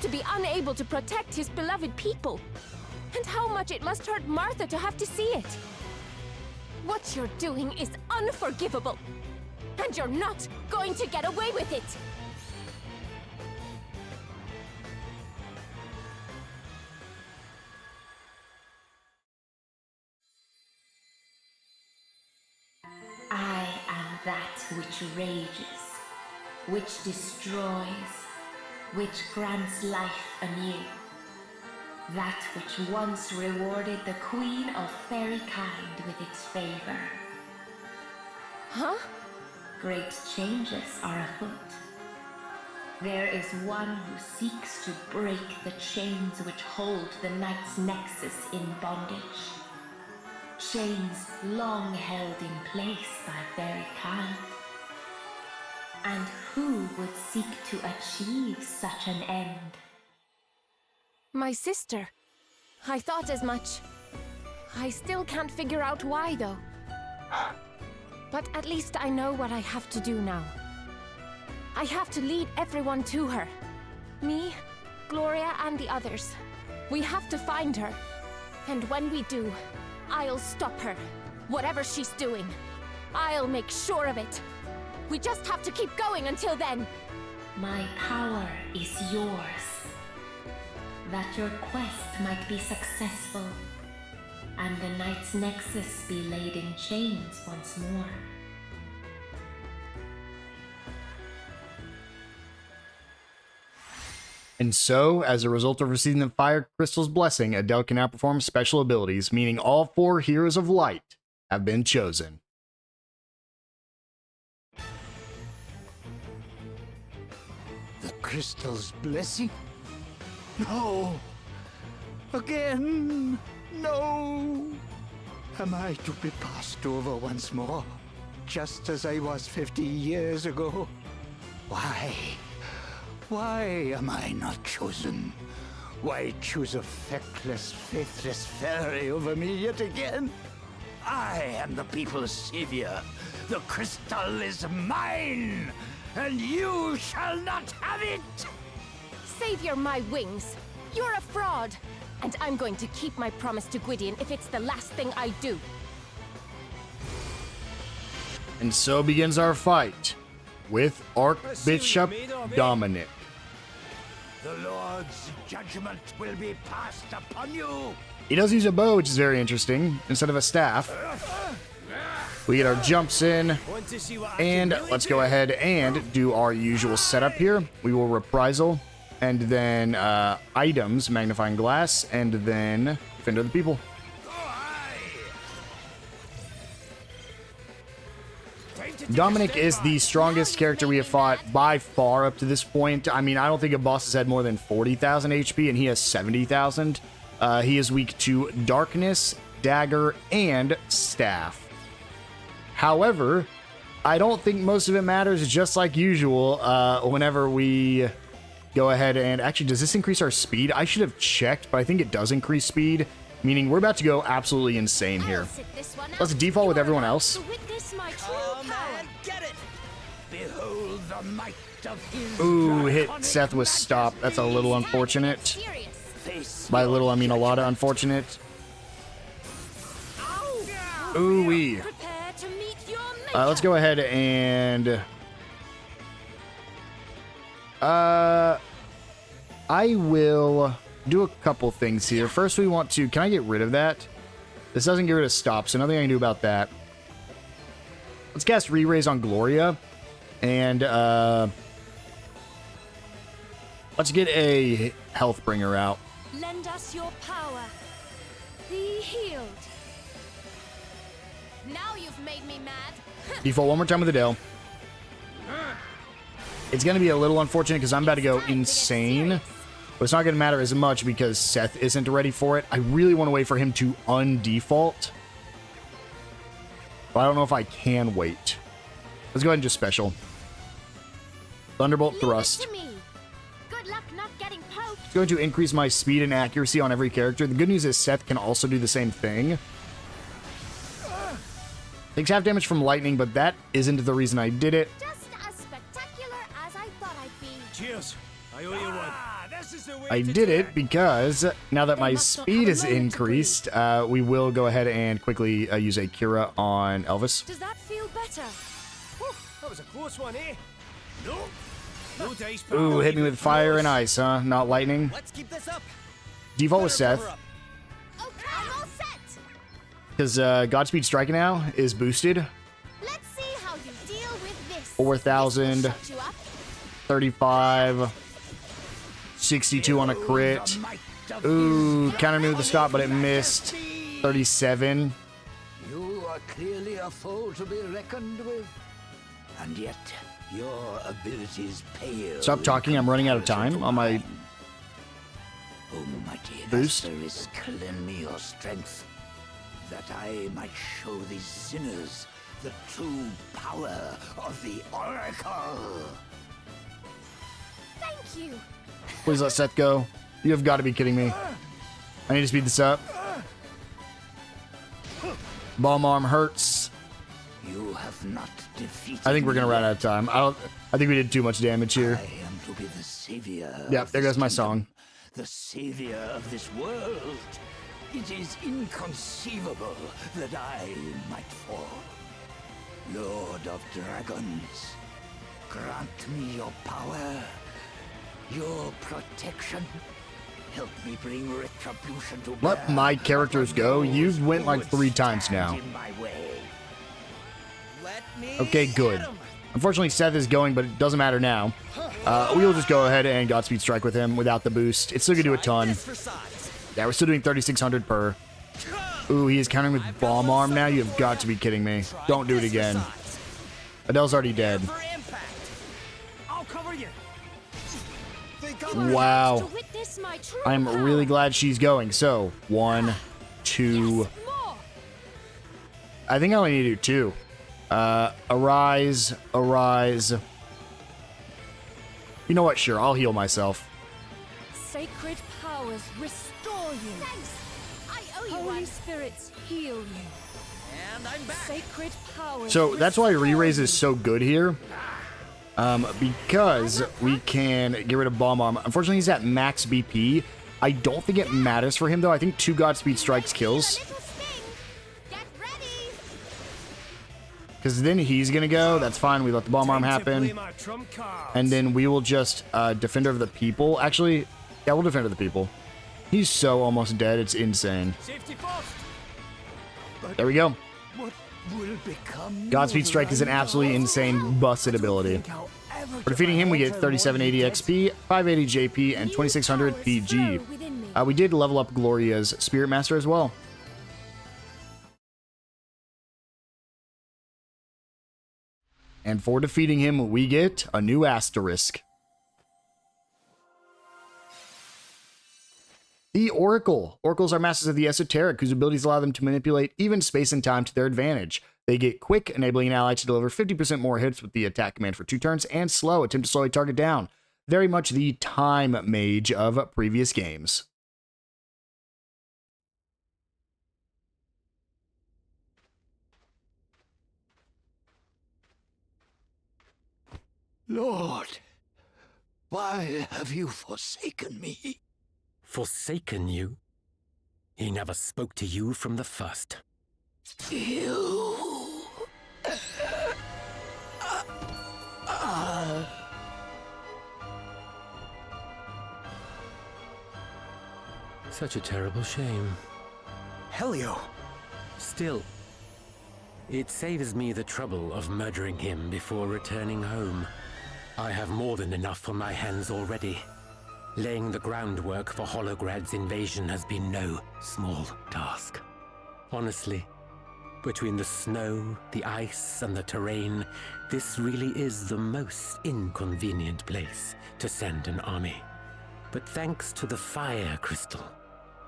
to be unable to protect his beloved people? And how much it must hurt Martha to have to see it? What you're doing is unforgivable. And you're not going to get away with it! I am that which rages, which destroys, which grants life anew. That which once rewarded the Queen of Fairy kind with its favor. Huh? Great changes are afoot. There is one who seeks to break the chains which hold the Knight's Nexus in bondage. Chains long held in place by Fairy kind. And who would seek to achieve such an end? My sister. I thought as much. I still can't figure out why, though. But at least I know what I have to do now. I have to lead everyone to her. Me, Gloria, and the others. We have to find her. And when we do, I'll stop her. Whatever she's doing. I'll make sure of it. We just have to keep going until then. My power is yours. That your quest might be successful, and the Knight's Nexus be laid in chains once more. And so, as a result of receiving the Fire Crystal's blessing, Adelle can now perform special abilities, meaning all 4 Heroes of Light have been chosen. The crystal's blessing? No! Again! No! Am I to be passed over once more? Just as I was 50 years ago? Why? Why am I not chosen? Why choose a feckless, faithless fairy over me yet again? I am the people's savior. The crystal is mine, and you shall not have it! Savior my wings. You're a fraud. And I'm going to keep my promise to Gwydion if it's the last thing I do. And so begins our fight with Archbishop Dominic. The Lord's judgment will be passed upon you. He does use a bow, which is very interesting, instead of a staff. We get our jumps in, and let's go ahead and do our usual setup here. We will reprisal, and then items, magnifying glass, and then Defender of the People. Dominic is the strongest character we have fought by far up to this point. I mean, I don't think a boss has had more than 40,000 HP, and he has 70,000. He is weak to Darkness, Dagger, and Staff. However, I don't think most of it matters, just like usual, whenever we go ahead and... Actually, does this increase our speed? I should have checked, but I think it does increase speed, meaning we're about to go absolutely insane here. Let's default with everyone else. Ooh, hit Seth with stop. That's a little unfortunate. By little, I mean a lot of unfortunate. Ooh-wee. Let's go ahead and... I will do a couple things here. First, we want to... Can I get rid of that? This doesn't get rid of stop, so nothing I can do about that. Let's cast Re-Raise on Gloria. And, let's get a health bringer out. Lend us your power. Be healed. Now you've made me mad. Default one more time with Adelle. It's going to be a little unfortunate because I'm about to go insane. But it's not going to matter as much because Seth isn't ready for it. I really want to wait for him to undefault. But I don't know if I can wait. Let's go ahead and just special. Thunderbolt Thrust. Good luck not getting poked. It's going to increase my speed and accuracy on every character. The good news is Seth can also do the same thing. Takes half damage from lightning, but that isn't the reason I did it. Just as spectacular as I thought I'd be. Cheers. I owe you one. I did it because now that my speed is increased, we will go ahead and quickly use a Cura on Elvis. Does that feel better? Whew, that was a close one, eh? No. No dice. Ooh, hit me with fire and ice, huh? Not lightning. Let's keep this up. Default with Seth. Okay, I'm all set. Because Godspeed Strike now is boosted. Let's see how you deal with this. 4,000, 35, 62 on a crit. Ooh, counter me with the stop, but it missed. 37. You are clearly a foe to be reckoned with, and yet your abilities pale. Stop talking, I'm running out of time on my Almighty boost. Asterisk, lend me your strength, that I might show these sinners the true power of the Oracle. Thank you. Please let Seth go. You have got to be kidding me. I need to speed this up. Bomb arm hurts. You have not defeated. I think we're gonna run out of time. I think we did too much damage here. I am to be the savior. Yeah, there goes my song. The savior of this world. It is inconceivable that I might fall. Lord of Dragons, grant me your power, your protection. Help me bring retribution to bear. Let my characters go. You've went like 3 times now. Okay, good. Unfortunately, Seth is going, but it doesn't matter now. We'll just go ahead and Godspeed Strike with him without the boost. It's still gonna do a ton. Yeah, we're still doing 3,600 per. Ooh, he is countering with Bomb Arm now? You have got to be kidding me. Don't do it again. Adelle's already dead. Wow. I'm really glad she's going. So, 1, 2... I think I only need to do 2. Arise, arise. You know what? Sure, I'll heal myself. Sacred powers restore you. Thanks. I owe you Holy spirits heal you. And I'm back. Sacred powers. So that's why Re-Raise is so good here. Because we can get rid of Bomb Arm. Unfortunately, he's at max BP. I don't think it matters for him, though. I think 2 Godspeed Strikes kills. Because then he's going to go. That's fine. We let the bomb arm happen. And then we will just Defender of the People. Actually, yeah, we'll Defender of the People. He's so almost dead. It's insane. There we go. Godspeed Strike is an absolutely insane busted ability. For defeating him, we get 3780 XP, 580 JP, and 2600 PG. We did level up Gloria's Spirit Master as well. And for defeating him, we get a new asterisk. The Oracle. Oracles are masters of the esoteric, whose abilities allow them to manipulate even space and time to their advantage. They get quick, enabling an ally to deliver 50% more hits with the attack command for 2 turns, and slow, attempt to slow a target down. Very much the time mage of previous games. Lord, why have you forsaken me? Forsaken you? He never spoke to you from the first. You... Such a terrible shame. Helio! Still, it saves me the trouble of murdering him before returning home. I have more than enough on my hands already. Laying the groundwork for Holograd's invasion has been no small task. Honestly, between the snow, the ice, and the terrain, this really is the most inconvenient place to send an army. But thanks to the fire crystal,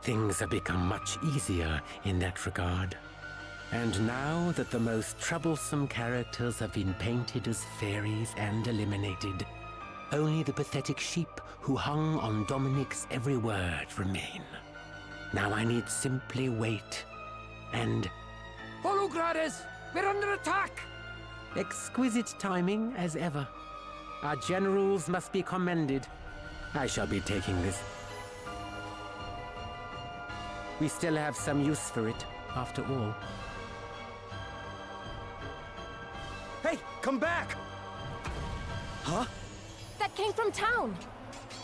things have become much easier in that regard. And now that the most troublesome characters have been painted as fairies and eliminated, only the pathetic sheep who hung on Dominic's every word remain. Now I need simply wait and... Hologrades! We're under attack! Exquisite timing, as ever. Our generals must be commended. I shall be taking this. We still have some use for it, after all. Hey, come back! Huh? That came from town!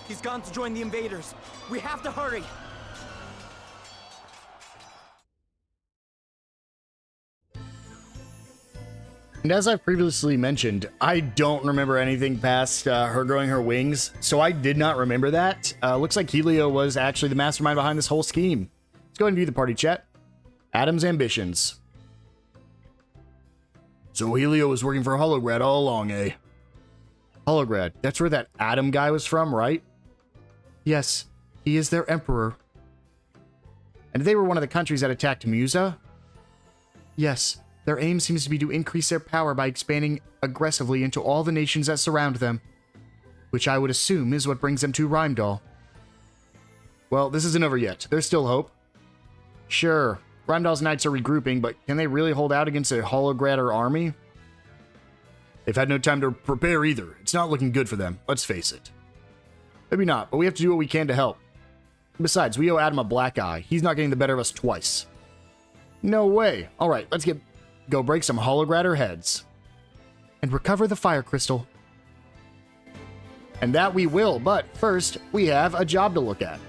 He's gone to join the invaders. We have to hurry! And as I've previously mentioned, I don't remember anything past her growing her wings, so I did not remember that. Looks like Helio was actually the mastermind behind this whole scheme. Let's go ahead and view the party chat. Adam's ambitions. So Helio was working for Holograd all along, eh? Holograd, that's where that Adam guy was from, right? Yes, he is their emperor. And they were one of the countries that attacked Musa? Yes. Their aim seems to be to increase their power by expanding aggressively into all the nations that surround them, which I would assume is what brings them to Reimdall. Well, this isn't over yet. There's still hope. Sure, Reimdall's knights are regrouping, but can they really hold out against a Holograder army? They've had no time to prepare either. It's not looking good for them, let's face it. Maybe not, but we have to do what we can to help. Besides, we owe Adam a black eye. He's not getting the better of us twice. No way. Alright, let's go break some Holograder heads. And recover the fire crystal. And that we will, but first, we have a job to look at.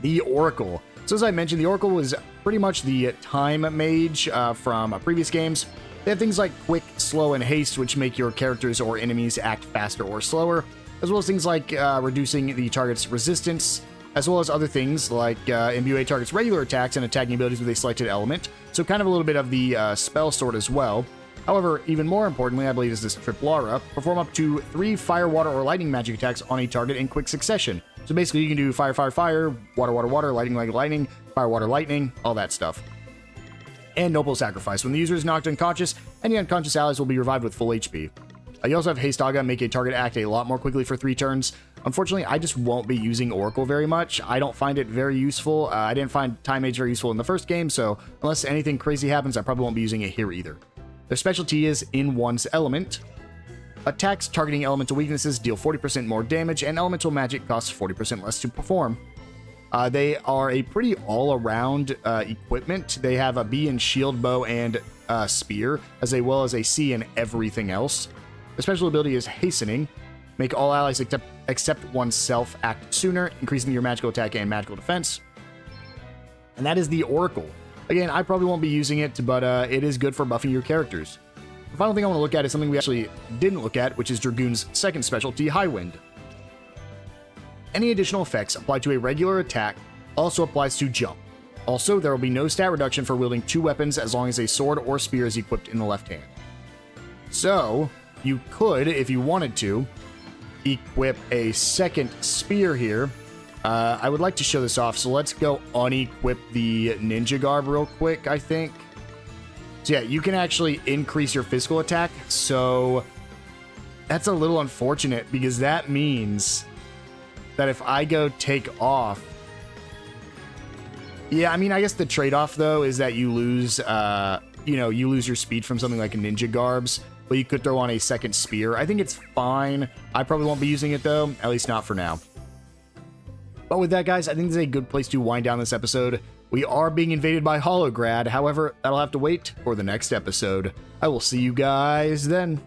The Oracle. So as I mentioned, the Oracle was pretty much the time mage from previous games. They have things like quick, slow, and haste, which make your characters or enemies act faster or slower, as well as things like reducing the target's resistance, as well as other things like imbue a target's regular attacks and attacking abilities with a selected element, so kind of a little bit of the spell sword as well. However, even more importantly, I believe is this Triplara, perform up to 3 fire, water, or lightning magic attacks on a target in quick succession. So basically you can do fire, fire, fire, water, water, water, lightning, like lightning, fire, water, lightning, all that stuff. And Noble Sacrifice. When the user is knocked unconscious, any unconscious allies will be revived with full HP. You also have Haste Aga, make a target act a lot more quickly for 3 turns. Unfortunately, I just won't be using Oracle very much. I don't find it very useful. I didn't find Time Mage very useful in the first game, so unless anything crazy happens, I probably won't be using it here either. Their specialty is in one's element. Attacks targeting elemental weaknesses deal 40% more damage, and elemental magic costs 40% less to perform. They are a pretty all-around equipment. They have a B in shield, bow, and spear, as well as a C in everything else. The special ability is Hastening. Make all allies except oneself act sooner, increasing your magical attack and magical defense. And that is the Oracle. Again, I probably won't be using it, but it is good for buffing your characters. The final thing I want to look at is something we actually didn't look at, which is Dragoon's second specialty, High Wind. Any additional effects applied to a regular attack also applies to jump. Also, there will be no stat reduction for wielding 2 weapons as long as a sword or spear is equipped in the left hand. So, you could, if you wanted to, equip a second spear here. I would like to show this off, so let's go unequip the ninja garb real quick, I think. So yeah, you can actually increase your physical attack, so that's a little unfortunate because that means that if I go take off... Yeah, I mean, I guess the trade-off, though, is that you lose, you lose your speed from something like ninja garbs, but you could throw on a second spear. I think it's fine. I probably won't be using it, though, at least not for now. But with that, guys, I think this is a good place to wind down this episode. We are being invaded by Holograd, however, that'll have to wait for the next episode. I will see you guys then.